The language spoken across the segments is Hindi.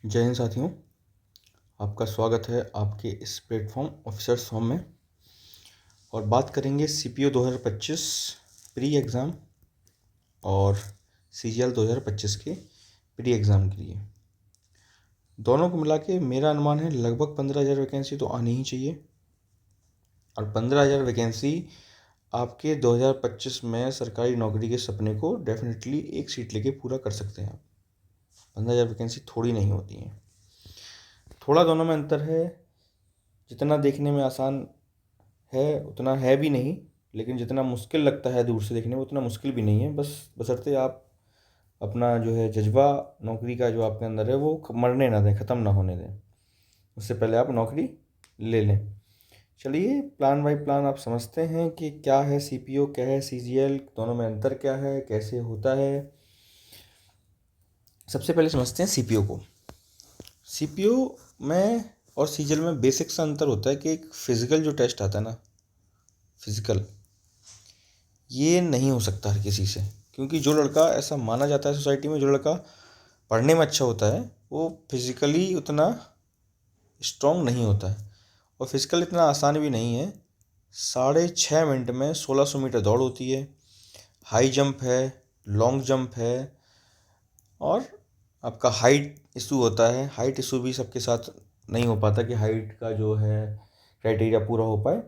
जय हिंद साथियों, आपका स्वागत है आपके इस प्लेटफॉर्म ऑफिसर्स फॉर्म में। और बात करेंगे CPO 2025 प्री एग्ज़ाम और CGL 2025 के प्री एग्ज़ाम के लिए। दोनों को मिला के मेरा अनुमान है लगभग 15,000 वैकेंसी तो आनी ही चाहिए। और 15,000 वैकेंसी आपके 2025 में सरकारी नौकरी के सपने को डेफिनेटली एक सीट लेके पूरा कर सकते हैं आप। 15,000 वैकेंसी थोड़ी नहीं होती हैं। थोड़ा दोनों में अंतर है, जितना देखने में आसान है उतना है भी नहीं, लेकिन जितना मुश्किल लगता है दूर से देखने में उतना मुश्किल भी नहीं है। बशर्ते आप अपना जो है जज्बा नौकरी का जो आपके अंदर है वो मरने ना दें, ख़त्म ना होने दें। उससे पहले आप नौकरी ले लें। चलिए प्लान बाई प्लान आप समझते हैं कि क्या है CPO, क्या है CGL, दोनों में अंतर क्या है, कैसे होता है। सबसे पहले समझते हैं CPO को। CPO में और CGL में बेसिक सा अंतर होता है कि एक फ़िज़िकल जो टेस्ट आता है ना, फिज़िकल, ये नहीं हो सकता हर किसी से। क्योंकि जो लड़का, ऐसा माना जाता है सोसाइटी में, जो लड़का पढ़ने में अच्छा होता है वो फिज़िकली उतना स्ट्रॉन्ग नहीं होता है। और फिज़िकल इतना आसान भी नहीं है। 6.5 मिनट में 1600 मीटर दौड़ होती है, हाई जंप है, लॉन्ग जंप है, और आपका हाइट इशू होता है। हाइट इशू भी सबके साथ नहीं हो पाता कि हाइट का जो है क्राइटेरिया पूरा हो पाए।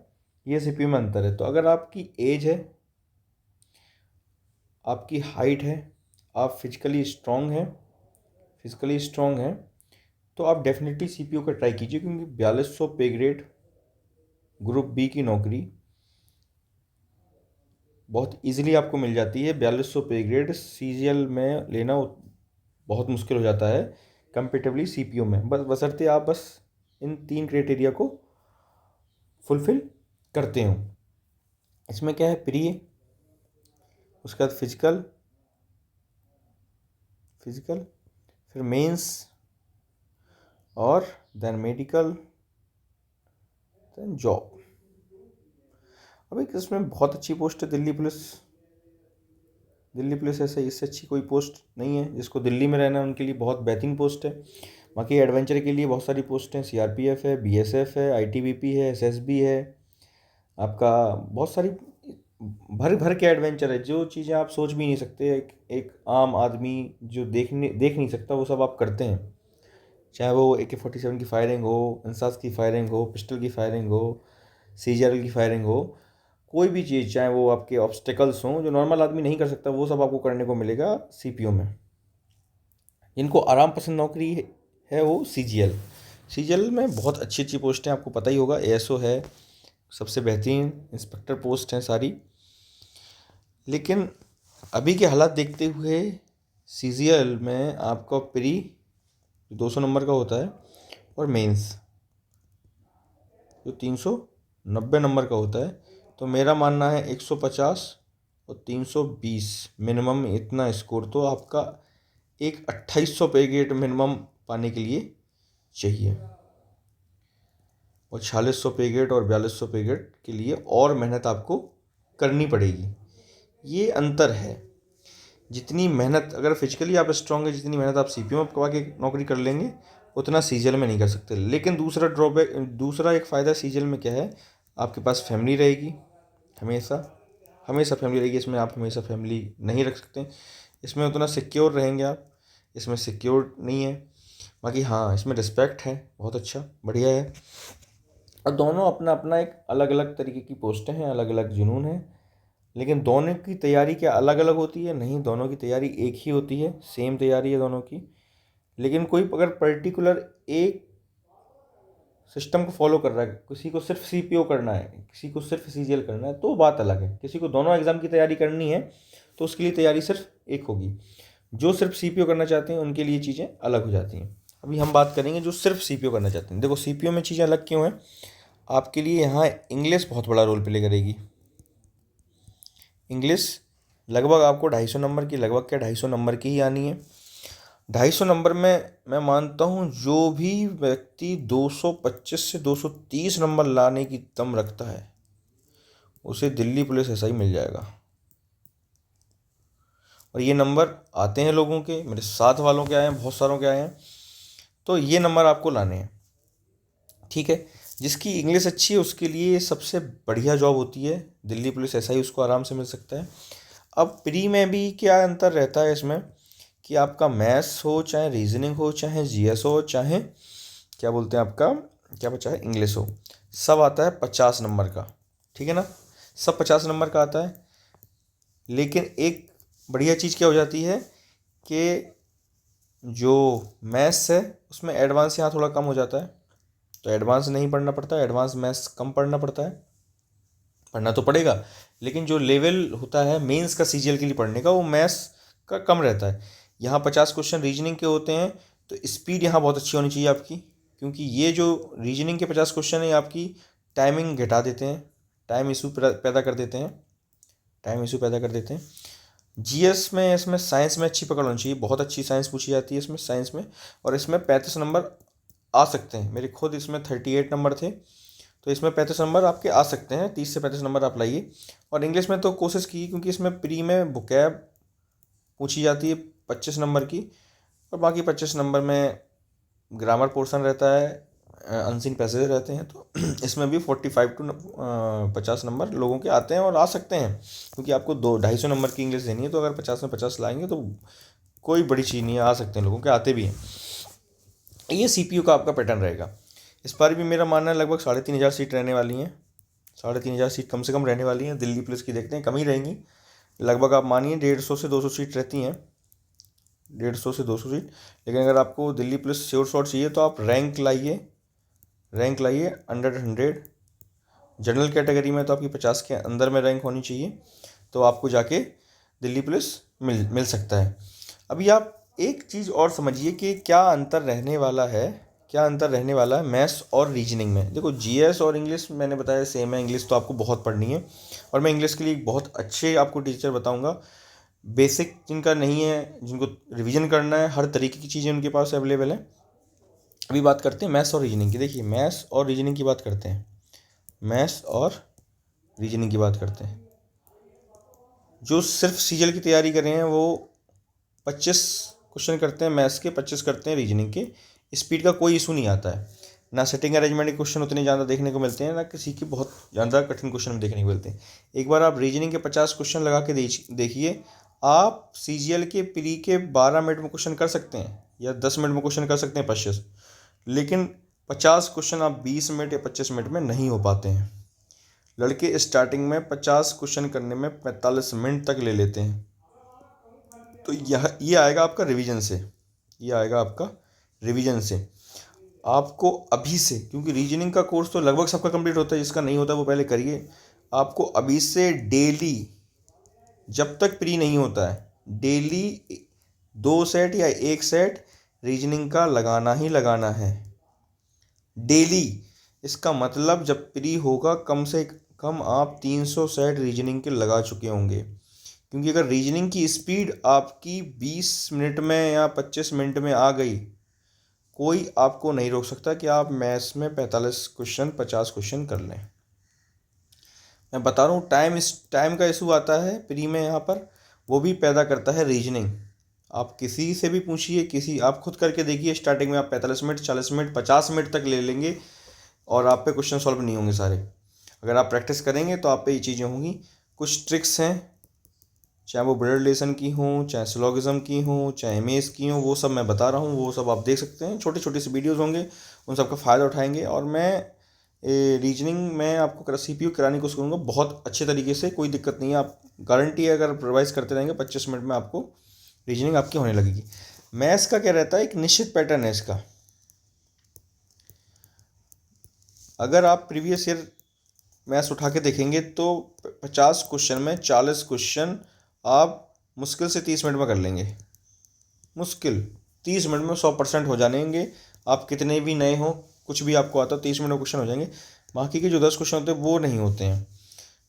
ये CPO में अंतर है। तो अगर आपकी एज है, आपकी हाइट है, आप फिजिकली स्ट्रॉन्ग हैं, तो आप डेफिनेटली CPO का ट्राई कीजिए। क्योंकि 4200 पे ग्रेड ग्रुप B की नौकरी बहुत इजीली आपको मिल जाती है। 4200 पे ग्रेड CGL में लेना बहुत मुश्किल हो जाता है कंपेटिवली CPO में। बशर्ते आप बस इन 3 क्राइटेरिया को फुलफिल करते हो। इसमें क्या है, प्री, उसके बाद फिजिकल, फिर मेंस, और देन मेडिकल, देन जॉब। अब एक इसमें बहुत अच्छी पोस्ट है दिल्ली पुलिस ऐसे इससे अच्छी कोई पोस्ट नहीं है। जिसको दिल्ली में रहना है उनके लिए बहुत बेहतरीन पोस्ट है। बाकी एडवेंचर के लिए बहुत सारी पोस्ट हैं, CRPF है, BSF है, ITBP है, SSB है, आपका बहुत सारी भर भर के एडवेंचर है। जो चीज़ें आप सोच भी नहीं सकते, एक आम आदमी जो देख नहीं सकता, वो सब आप करते हैं। चाहे वो AK-47 की फायरिंग हो, इंसास की फायरिंग हो, पिस्टल की फायरिंग हो, CGL की फायरिंग हो, कोई भी चीज़, चाहे वो आपके ऑब्स्टेकल्स हों जो नॉर्मल आदमी नहीं कर सकता, वो सब आपको करने को मिलेगा CPO में। जिनको आराम पसंद नौकरी है वो CGL में बहुत अच्छी अच्छी पोस्टें, आपको पता ही होगा। ASO है, सबसे बेहतरीन इंस्पेक्टर पोस्ट हैं सारी। लेकिन अभी के हालात देखते हुए CGL में आपका प्री 200 नंबर का होता है, और मेंस जो 390 नंबर का होता है। तो मेरा मानना है 150 और 320 मिनिमम, इतना स्कोर तो आपका एक 2800 पे ग्रेड मिनिमम पाने के लिए चाहिए। और 4600 पे ग्रेड और 4200 पे ग्रेड के लिए और मेहनत आपको करनी पड़ेगी। ये अंतर है। जितनी मेहनत, अगर फिजिकली आप स्ट्रांग है, जितनी मेहनत आप CPO में करवा के नौकरी कर लेंगे, उतना CGL में नहीं कर सकते। लेकिन दूसरा एक फ़ायदा CGL में क्या है, आपके पास फैमिली रहेगी, हमेशा फैमिली रहेगी। इसमें आप हमेशा फैमिली नहीं रख सकते। इसमें उतना सिक्योर रहेंगे आप, इसमें सिक्योर नहीं है। बाकी हाँ, इसमें रिस्पेक्ट है, बहुत अच्छा, बढ़िया है। और दोनों अपना अपना एक अलग अलग तरीके की पोस्टें हैं, अलग अलग जुनून है। लेकिन दोनों की तैयारी क्या अलग अलग होती है? नहीं, दोनों की तैयारी एक ही होती है, सेम तैयारी है दोनों की। लेकिन कोई अगर पर्टिकुलर एक सिस्टम को फॉलो कर रहा है, किसी को सिर्फ CPO करना है, किसी को सिर्फ CGL करना है, तो बात अलग है। किसी को दोनों एग्ज़ाम की तैयारी करनी है तो उसके लिए तैयारी सिर्फ एक होगी। जो सिर्फ CPO करना चाहते हैं उनके लिए चीज़ें अलग हो जाती हैं। अभी हम बात करेंगे जो सिर्फ CPO करना चाहते हैं। देखो CPO में चीज़ें अलग क्यों हैं, आपके लिए यहाँ इंग्लिश बहुत बड़ा रोल प्ले करेगी। इंग्लिश लगभग आपको 250 नंबर की, लगभग क्या 250 नंबर की ही आनी है। 250 नंबर में मैं मानता हूँ जो भी व्यक्ति 225 से 230 नंबर लाने की दम रखता है उसे दिल्ली पुलिस ऐसा ही मिल जाएगा। और ये नंबर आते हैं लोगों के, मेरे साथ वालों के आए हैं, बहुत सारों के आए हैं। तो ये नंबर आपको लाने हैं, ठीक है। जिसकी इंग्लिश अच्छी है उसके लिए सबसे बढ़िया जॉब होती है दिल्ली पुलिस एसआई, उसको आराम से मिल सकता है। अब प्री में भी क्या अंतर रहता है इसमें कि आपका मैथ्स हो, चाहे रीजनिंग हो, चाहे जीएस हो, चाहे क्या बोलते हैं आपका क्या बचा है इंग्लिश हो, सब आता है 50 नंबर का, ठीक है ना। सब 50 नंबर का आता है। लेकिन एक बढ़िया चीज़ क्या हो जाती है कि जो मैथ्स है उसमें एडवांस यहाँ थोड़ा कम हो जाता है, तो एडवांस नहीं पढ़ना पड़ता, एडवांस मैथ्स कम पढ़ना पड़ता है। पढ़ना तो पड़ेगा, लेकिन जो लेवल होता है मेंस का सीजीएल के लिए पढ़ने का वो मैथ्स का कम रहता है। यहाँ 50 क्वेश्चन रीजनिंग के होते हैं, तो स्पीड यहाँ बहुत अच्छी होनी चाहिए आपकी, क्योंकि ये जो रीजनिंग के 50 क्वेश्चन है आपकी टाइमिंग घटा देते हैं, टाइम इशू पैदा कर देते हैं, टाइम इशू पैदा कर देते हैं। जीएस में इसमें साइंस में अच्छी पकड़ होनी चाहिए, बहुत अच्छी साइंस पूछी जाती है इसमें साइंस में, और इसमें 35 नंबर आ सकते हैं। मेरे खुद इसमें 38 नंबर थे, तो इसमें 35 नंबर आपके आ सकते हैं, 30 से 35 नंबर आप लाइए। और इंग्लिश में तो कोशिश की, क्योंकि इसमें प्री में वोकैब पूछी जाती है 25 नंबर की, और बाकी 25 नंबर में ग्रामर पोर्शन रहता है, अनसीन पैसेज रहते हैं, तो इसमें भी 45 टू 50 नंबर लोगों के आते हैं और आ सकते हैं, क्योंकि आपको 200-250 नंबर की इंग्लिश देनी है, तो अगर 50 में 50 लाएंगे तो कोई बड़ी चीज़ नहीं है, आ सकते हैं, लोगों के आते भी हैं। ये सीपीयू का आपका पैटर्न रहेगा। इस बार भी मेरा मानना है लगभग 3500 सीट रहने वाली हैं, 3500 सीट कम से कम रहने वाली हैं। दिल्ली पुलिस की देखते हैं कम ही रहेंगी, लगभग आप मानिए 150 से 200 सीट रहती हैं, 150 से 200 सीट। लेकिन अगर आपको दिल्ली पुलिस श्योर शॉट चाहिए तो आप रैंक लाइए, रैंक लाइए अंडर 100। जनरल कैटेगरी में तो आपकी 50 के अंदर में रैंक होनी चाहिए, तो आपको जाके दिल्ली पुलिस मिल सकता है। अभी आप एक चीज़ और समझिए कि क्या अंतर रहने वाला है, क्या अंतर रहने वाला है मैथ्स और रीजनिंग में। देखो जीएस और इंग्लिश मैंने बताया सेम है, इंग्लिश तो आपको बहुत पढ़नी है, और मैं इंग्लिश के लिए बहुत अच्छे आपको टीचर बताऊंगा। बेसिक जिनका नहीं है, जिनको रिवीजन करना है, हर तरीके की चीज़ें उनके पास अवेलेबल है। अभी बात करते हैं मैथ्स और रीजनिंग की। देखिए मैथ्स और रीजनिंग की बात करते हैं, मैथ्स और रीजनिंग की बात करते हैं। जो सिर्फ सीजीएल की तैयारी कर रहे हैं वो 25 क्वेश्चन करते हैं मैथ्स के, 25 करते हैं रीजनिंग के। स्पीड का कोई इशू नहीं आता है, ना सेटिंग अरेंजमेंट के क्वेश्चन उतने ज़्यादा देखने को मिलते हैं, ना किसी के बहुत ज़्यादा कठिन क्वेश्चन देखने को मिलते हैं। एक बार आप रीजनिंग के 50 क्वेश्चन लगा के देखिए, आप सीजीएल के प्री के 12 मिनट में क्वेश्चन कर सकते हैं या 10 मिनट में क्वेश्चन कर सकते हैं 25, लेकिन 50 क्वेश्चन आप 20 मिनट या 25 मिनट में नहीं हो पाते हैं। लड़के स्टार्टिंग में 50 क्वेश्चन करने में 45 मिनट तक ले लेते हैं। तो ये आएगा आपका रिवीजन से, ये आएगा आपका रिवीजन से। आपको अभी से, क्योंकि रीजनिंग का कोर्स तो लगभग सबका कंप्लीट होता है, जिसका नहीं होता वो पहले करिए। आपको अभी से डेली, जब तक प्री नहीं होता है, डेली 2 सेट या 1 सेट रीजनिंग का लगाना ही लगाना है, डेली। इसका मतलब जब प्री होगा कम से कम आप 300 सेट रीजनिंग के लगा चुके होंगे, क्योंकि अगर रीजनिंग की स्पीड आपकी 20 मिनट में या 25 मिनट में आ गई, कोई आपको नहीं रोक सकता कि आप मैथ्स में 45 क्वेश्चन 50 क्वेश्चन कर लें। मैं बता रहा हूँ टाइम का इशू आता है प्री में, यहाँ पर वो भी पैदा करता है रीजनिंग। आप किसी से भी पूछिए, आप खुद करके देखिए, स्टार्टिंग में आप 45 मिनट 40 मिनट 50 मिनट तक ले लेंगे और आप पे क्वेश्चन सॉल्व नहीं होंगे सारे। अगर आप प्रैक्टिस करेंगे तो आप पे ये चीज़ें होंगी। कुछ ट्रिक्स हैं, चाहे वो ब्लड रिलेशन की हों, चाहे सिलोगिज्म की हों, चाहे एमएस की हों, वो सब मैं बता रहा हूँ, वो सब आप देख सकते हैं। छोटे छोटे से वीडियोज़ होंगे, उन सब का फ़ायदा उठाएंगे। और मैं रीजनिंग में आपको सीपीयू कराने की कोशिश करूँगा बहुत अच्छे तरीके से, कोई दिक्कत नहीं है। आप गारंटी है, अगर रिवाइज करते रहेंगे 25 मिनट में आपको रीजनिंग आपकी होने लगेगी। मैथ्स का क्या रहता है, एक निश्चित पैटर्न है इसका। अगर आप प्रीवियस ईयर मैथ्स उठा के देखेंगे तो 50 क्वेश्चन में 40 क्वेश्चन आप मुश्किल से 30 मिनट में कर लेंगे, मुश्किल 30 मिनट में 100% हो जाएंगे। आप कितने भी नए हो, कुछ भी आपको आता हो, 30 मिनट में क्वेश्चन हो जाएंगे। बाकी के जो 10 क्वेश्चन होते हैं वो नहीं होते हैं।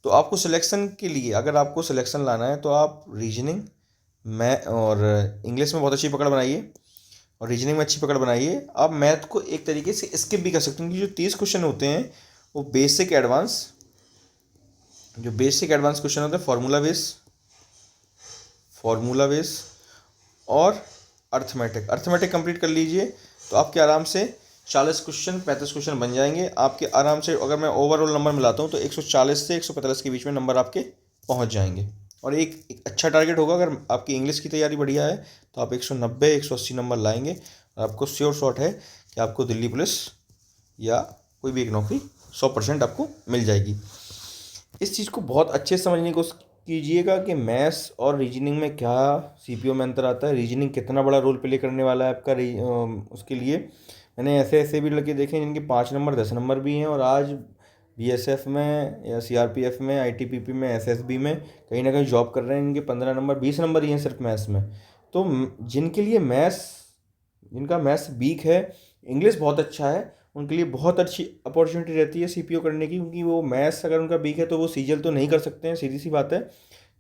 तो आपको सिलेक्शन के लिए, अगर आपको सिलेक्शन लाना है तो आप रीजनिंग और इंग्लिश में बहुत अच्छी पकड़ बनाइए, और रीजनिंग में अच्छी पकड़ बनाइए। आप मैथ को एक तरीके से स्किप भी कर सकते हैं, क्योंकि जो 30 क्वेश्चन होते हैं वो बेसिक एडवांस क्वेश्चन होते हैं, फार्मूला बेस और अर्थमेटिक कंप्लीट कर लीजिए तो आपके आराम से 40 क्वेश्चन 35 क्वेश्चन बन जाएंगे आपके आराम से। अगर मैं ओवरऑल नंबर मिलाता हूँ तो 140 से 145 के बीच में नंबर आपके पहुँच जाएंगे। और एक अच्छा टारगेट होगा, अगर आपकी इंग्लिश की तैयारी बढ़िया है तो आप 190 180 नंबर लाएंगे और आपको श्योर शॉट है कि आपको दिल्ली पुलिस या कोई भी एक नौकरी 100% आपको मिल जाएगी। इस चीज़ को बहुत अच्छे से समझने की कोशिश कीजिएगा कि मैथ्स और रीजनिंग में क्या सीपीओ में अंतर आता है, रीजनिंग कितना बड़ा रोल प्ले करने वाला है आपका उसके लिए। मैंने ऐसे ऐसे भी लड़के देखे हैं जिनके 5 नंबर 10 नंबर भी हैं और आज बीएसएफ में या सीआरपीएफ में, आईटीबीपी में, एसएसबी में कहीं ना कहीं जॉब कर रहे हैं। इनके 15 नंबर 20 नंबर ही हैं सिर्फ मैथ्स में। तो जिनके लिए जिनका मैथ्स वीक है, इंग्लिश बहुत अच्छा है, उनके लिए बहुत अच्छी अपॉर्चुनिटी रहती है सीपीओ करने की, क्योंकि वो मैथ्स अगर उनका वीक है तो वो सीजीएल तो नहीं कर सकते हैं, सीधी सी बात है।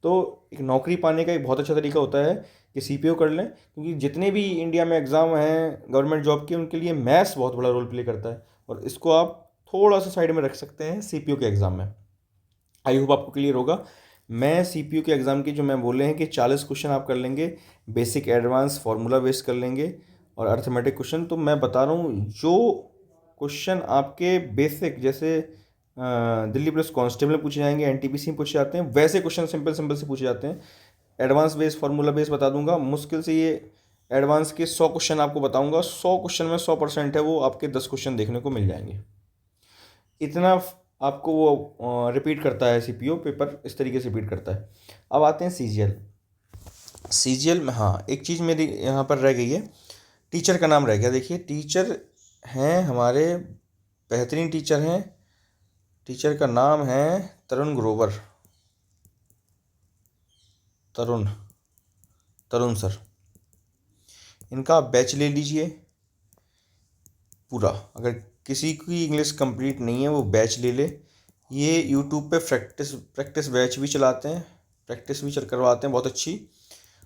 तो एक नौकरी पाने का एक बहुत अच्छा तरीका होता है कि सीपीओ कर लें, क्योंकि जितने भी इंडिया में एग्ज़ाम हैं गवर्नमेंट जॉब के, उनके लिए मैथ्स बहुत बड़ा रोल प्ले करता है और इसको आप थोड़ा सा साइड में रख सकते हैं सीपीओ के एग्ज़ाम में। आई होप आपको क्लियर होगा। मैं सीपीयू के एग्ज़ाम की जो मैं बोले हैं कि 40 क्वेश्चन आप कर लेंगे, बेसिक एडवांस फार्मूला बेस कर लेंगे और अर्थमेटिक क्वेश्चन। तो मैं बता रहा हूँ जो क्वेश्चन आपके बेसिक जैसे दिल्ली पुलिस कांस्टेबल में पूछे जाएंगे, एनटीपीसी में पूछे जाते हैं, वैसे क्वेश्चन सिंपल सिंपल से पूछे जाते हैं। एडवांस बेस फार्मूला बेस बता दूंगा, मुश्किल से ये एडवांस के 100 क्वेश्चन आपको बताऊंगा, 100 क्वेश्चन में 100% है वो आपके 10 क्वेश्चन देखने को मिल जाएंगे। इतना आपको वो रिपीट करता है सीपीओ पेपर, इस तरीके से रिपीट करता है। अब आते हैं सीजीएल। सीजीएल में हाँ एक चीज़ मेरी यहाँ पर रह गई है, टीचर का नाम रह गया। देखिए टीचर हैं हमारे, बेहतरीन टीचर हैं, टीचर का नाम है तरुण ग्रोवर, तरुण सर। इनका आप बैच ले लीजिए पूरा, अगर किसी की इंग्लिश कंप्लीट नहीं है वो बैच ले ले। ये यूट्यूब पे प्रैक्टिस बैच भी चलाते हैं, प्रैक्टिस भी करवाते हैं बहुत अच्छी।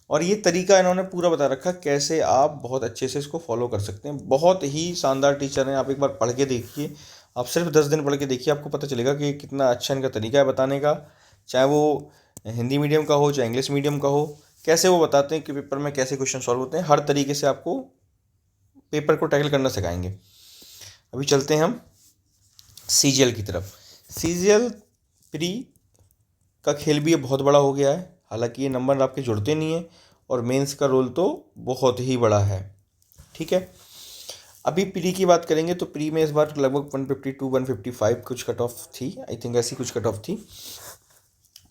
और ये तरीका इन्होंने पूरा बता रखा कैसे आप बहुत अच्छे से इसको फॉलो कर सकते हैं। बहुत ही शानदार टीचर हैं, आप एक बार पढ़ के देखिए, आप सिर्फ 10 दिन पढ़ के देखिए, आपको पता चलेगा कि कितना अच्छा इनका तरीका है बताने का। चाहे वो हिंदी मीडियम का हो चाहे इंग्लिश मीडियम का हो, कैसे वो बताते हैं कि पेपर में कैसे क्वेश्चन सॉल्व होते हैं, हर तरीके से आपको पेपर को टैकल करना सिखाएंगे। अभी चलते हैं हम सीजीएल की तरफ। सीजीएल प्री का खेल भी ये बहुत बड़ा हो गया है, हालांकि ये नंबर आपके जुड़ते नहीं हैं और मेंस का रोल तो बहुत ही बड़ा है। ठीक है, अभी प्री की बात करेंगे तो प्री में इस बार लगभग 152 155 कुछ कट ऑफ थी, आई थिंक ऐसी कुछ कट ऑफ थी।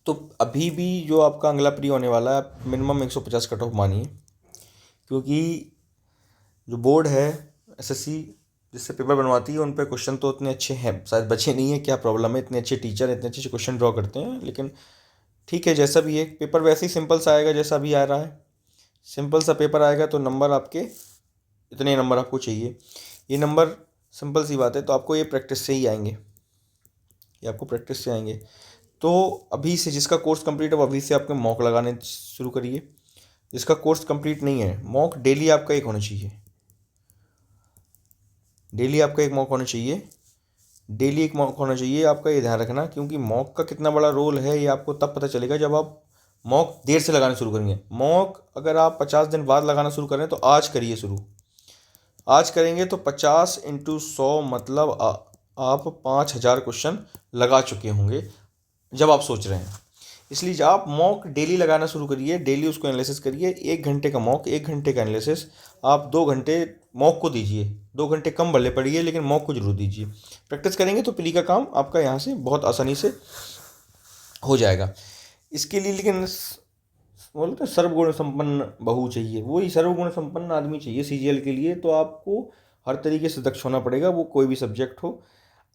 तो अभी भी जो आपका अगला प्री होने वाला है मिनिमम 150 कट ऑफ मानिए, क्योंकि जो बोर्ड है एसएससी जिससे पेपर बनवाती है उन पर क्वेश्चन तो उतने अच्छे हैं शायद बचे नहीं है। क्या प्रॉब्लम है, इतने अच्छे टीचर इतने अच्छे क्वेश्चन ड्रॉ करते हैं, लेकिन ठीक है जैसा भी है पेपर वैसे ही सिंपल सा आएगा जैसा भी आ रहा है। सिंपल सा पेपर आएगा तो नंबर आपके इतने नंबर आपको चाहिए, ये नंबर सिंपल सी बात है। तो आपको ये प्रैक्टिस से ही आएंगे, ये आपको प्रैक्टिस से आएंगे। तो अभी से जिसका कोर्स कंप्लीट है वो अभी से आपके मॉक लगाने शुरू करिए। जिसका कोर्स कंप्लीट नहीं है, मॉक डेली आपका एक होना चाहिए, डेली आपका एक मॉक होना चाहिए, डेली एक मॉक होना चाहिए आपका, ये ध्यान रखना। क्योंकि मॉक का कितना बड़ा रोल है ये आपको तब पता चलेगा जब आप मॉक देर से लगाना शुरू करेंगे। मॉक अगर आप 50 दिन बाद लगाना शुरू करें तो आज करिए शुरू, आज करेंगे तो 50 × 100 मतलब आप 5000 क्वेश्चन लगा चुके होंगे जब आप सोच रहे हैं। इसलिए जब आप मॉक डेली लगाना शुरू करिए, डेली उसको एनालिसिस करिए। 1 घंटे का मॉक, 1 घंटे का एनालिसिस, आप 2 घंटे मॉक को दीजिए, 2 घंटे कम भले पड़िए लेकिन मॉक को जरूर दीजिए। प्रैक्टिस करेंगे तो प्री का काम आपका यहाँ से बहुत आसानी से हो जाएगा। इसके लिए लेकिन बोलते हैं सर्वगुण संपन्न बहू चाहिए, वही सर्वगुण संपन्न आदमी चाहिए सीजीएल के लिए। तो आपको हर तरीके से दक्ष होना पड़ेगा, वो कोई भी सब्जेक्ट हो।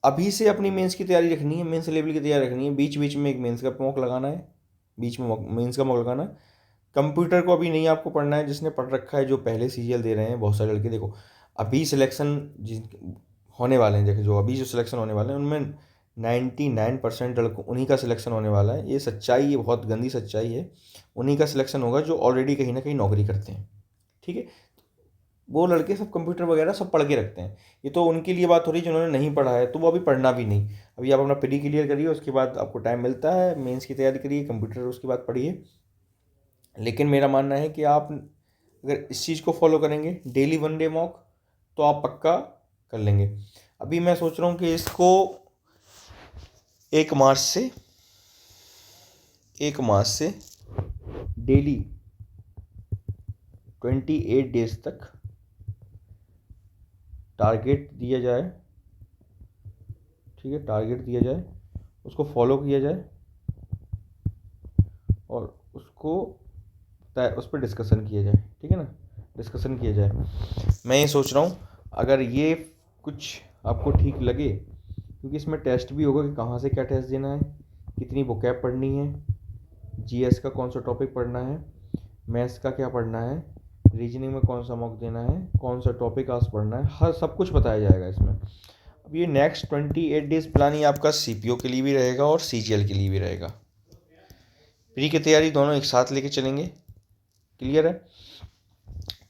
अभी से अपनी मेंस की तैयारी रखनी है, मेंस लेवल की तैयारी रखनी है, बीच बीच में एक मेंस का मॉक लगाना है, बीच में मेंस का मॉक लगाना है। कंप्यूटर को अभी नहीं आपको पढ़ना है, जिसने पढ़ रखा है जो पहले सीजीएल दे रहे हैं बहुत सारे लड़के, देखो अभी सिलेक्शन होने वाले हैं, देखो जो अभी जो सिलेक्शन होने वाले हैं उनमें 99% लड़कों उन्हीं का सिलेक्शन होने वाला है। ये सच्चाई, ये बहुत गंदी सच्चाई है। उन्हीं का सिलेक्शन होगा जो ऑलरेडी कहीं ना कहीं नौकरी करते हैं। ठीक है, वो लड़के सब कंप्यूटर वगैरह सब पढ़ के रखते हैं। ये तो उनके लिए बात हो रही है जिन्होंने नहीं पढ़ा है, तो वो अभी पढ़ना भी नहीं। अभी आप अपना प्री क्लियर करिए, उसके बाद आपको टाइम मिलता है मेंस की तैयारी करिए, कंप्यूटर उसके बाद पढ़िए। लेकिन मेरा मानना है कि आप अगर इस चीज़ को फॉलो करेंगे, डेली 1 डे मॉक, तो आप पक्का कर लेंगे। अभी मैं सोच रहा हूँ कि इसको 1 मार्च से डेली 28 डेज तक टारगेट दिया जाए, ठीक है, टारगेट दिया जाए, उसको फॉलो किया जाए और उस पर डिस्कशन किया जाए, ठीक है ना, डिस्कशन किया जाए। मैं ये सोच रहा हूँ अगर ये कुछ आपको ठीक लगे, क्योंकि इसमें टेस्ट भी होगा कि कहाँ से क्या टेस्ट देना है, कितनी वोकैब पढ़नी है, जीएस का कौन सा टॉपिक पढ़ना है, मैथ्स का क्या पढ़ना है, रीजनिंग में कौन सा मॉक देना है, कौन सा टॉपिक आज पढ़ना है, हर सब कुछ बताया जाएगा इसमें। अब ये नेक्स्ट 28 डेज प्लान ही आपका सीपीओ के लिए भी रहेगा और सीजीएल के लिए भी रहेगा। प्री की तैयारी दोनों एक साथ लेके चलेंगे, क्लियर है।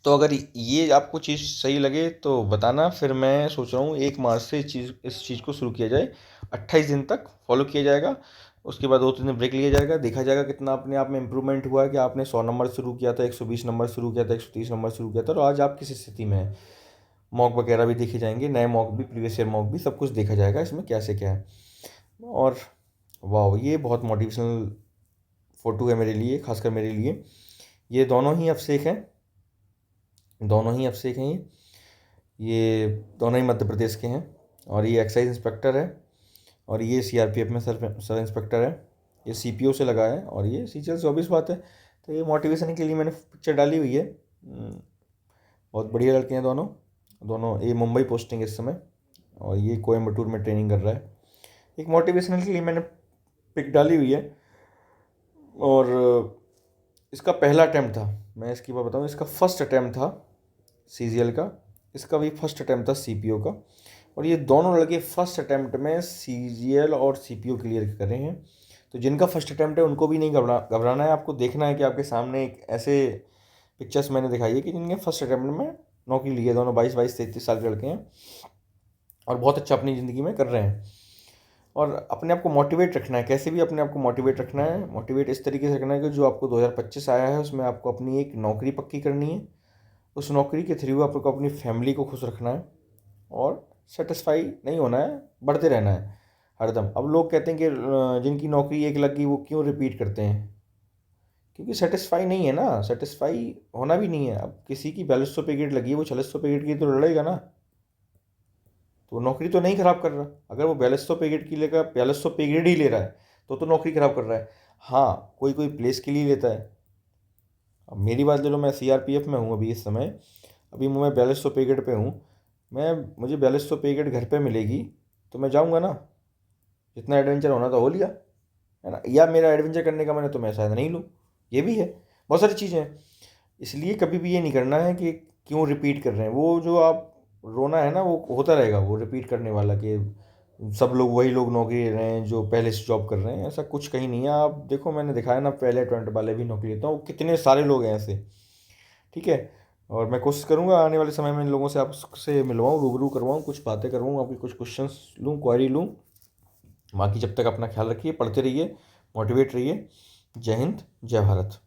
तो अगर ये आपको चीज़ सही लगे तो बताना, फिर मैं सोच रहा हूँ 1 मार्च से इस चीज़ को शुरू किया जाए, 28 दिन तक फॉलो किया जाएगा, उसके बाद 2-3 दिन ब्रेक लिया जाएगा, देखा जाएगा कितना अपने आप में इम्प्रूवमेंट हुआ है, कि आपने 100 नंबर शुरू किया था, 120 नंबर शुरू किया था, 130 नंबर शुरू किया था, और आज आप किस स्थिति में है। मॉक वगैरह भी देखे जाएंगे, नए मॉक भी, प्रीवियस ईयर मॉक भी, सब कुछ देखा जाएगा इसमें कैसे क्या है। और वाह, ये बहुत मोटिवेशनल फ़ोटो है मेरे लिए, खासकर मेरे लिए। ये दोनों ही अभिषेक हैं, ये दोनों ही मध्य प्रदेश के हैं, और ये एक्साइज इंस्पेक्टर है और ये सीआरपीएफ में सब इंस्पेक्टर है, ये सीपीओ से लगा है और ये सीजीएल से, ऑब्वियस बात है। तो ये मोटिवेशन के लिए मैंने पिक्चर डाली हुई है। बहुत बढ़िया लड़के हैं दोनों। ये मुंबई पोस्टिंग इस समय, और ये कोयम्बटूर में ट्रेनिंग कर रहा है। एक मोटिवेशनल के लिए मैंने पिक डाली हुई है। और इसका पहला अटैम्प्ट था, मैं इसकी बात बताऊँ, इसका फर्स्ट अटैम्प्ट था सीजीएल का, इसका भी फर्स्ट अटैम्प्ट था सीपीओ का, और ये दोनों लड़के फर्स्ट अटैम्प्ट में सीजीएल और सीपीओ क्लियर कर रहे हैं। तो जिनका फर्स्ट अटैम्प्ट है उनको भी नहीं घबराना है, आपको देखना है कि आपके सामने एक ऐसे पिक्चर्स मैंने दिखाई है कि जिनके फर्स्ट अटैम्प्ट में नौकरी ली है, दोनों 22-23 साल के लड़के हैं और बहुत अच्छा अपनी ज़िंदगी में कर रहे हैं। और अपने आप को मोटिवेट रखना है, कैसे भी अपने आप को मोटिवेट रखना है। मोटिवेट इस तरीके से रखना है कि जो आपको 2025 आया है उसमें आपको अपनी एक नौकरी पक्की करनी है, उस नौकरी के थ्रू आपको अपनी फैमिली को खुश रखना है और सेटिस्फाई नहीं होना है, बढ़ते रहना है हरदम। अब लोग कहते हैं कि जिनकी नौकरी एक लग गई वो क्यों रिपीट करते हैं, क्योंकि सेटिस्फाई नहीं है ना, सेटिस्फाई होना भी नहीं है। अब किसी की 4200 पे गेट लगी है, वो 4600 पे गेट की तो लड़ेगा ना, तो वो नौकरी तो नहीं ख़राब कर रहा। अगर वो 4200 पे गेट की लेकर 4200 पे गेट ही ले रहा है तो नौकरी ख़राब कर रहा है। हाँ, कोई कोई प्लेस के लिए लेता है। अब मेरी बात ले लो, मैं सीआरपीएफ में हूँ अभी इस समय, अभी मैं 4200 पे गेट पे हूँ, मुझे 4200 पे गेट घर पे मिलेगी तो मैं जाऊँगा ना, जितना एडवेंचर होना था हो लिया, है ना। या मेरा एडवेंचर करने का मैंने तो मैं शायद नहीं लूँ, ये भी है। बहुत सारी चीज़ें हैं, इसलिए कभी भी ये नहीं करना है कि क्यों रिपीट कर रहे हैं। वो जो आप रोना है ना, वो होता रहेगा, वो रिपीट करने वाला, कि सब लोग वही लोग नौकरी ले रहे हैं जो पहले से जॉब कर रहे हैं, ऐसा कुछ कहीं नहीं है। आप देखो, मैंने दिखाया ना, पहले अटेम्प्ट वाले भी नौकरी लेता हूँ, कितने सारे लोग हैं ऐसे, ठीक है। और मैं कोशिश करूँगा आने वाले समय में इन लोगों से आपसे मिलवाऊँ, रूबरू करवाऊँ, कुछ बातें करवाऊँ, आपकी कुछ क्वेश्चंस लूँ, क्वारी लूँ। बाकी जब तक अपना ख्याल रखिए, पढ़ते रहिए, मोटिवेट रहिए। जय हिंद, जय भारत।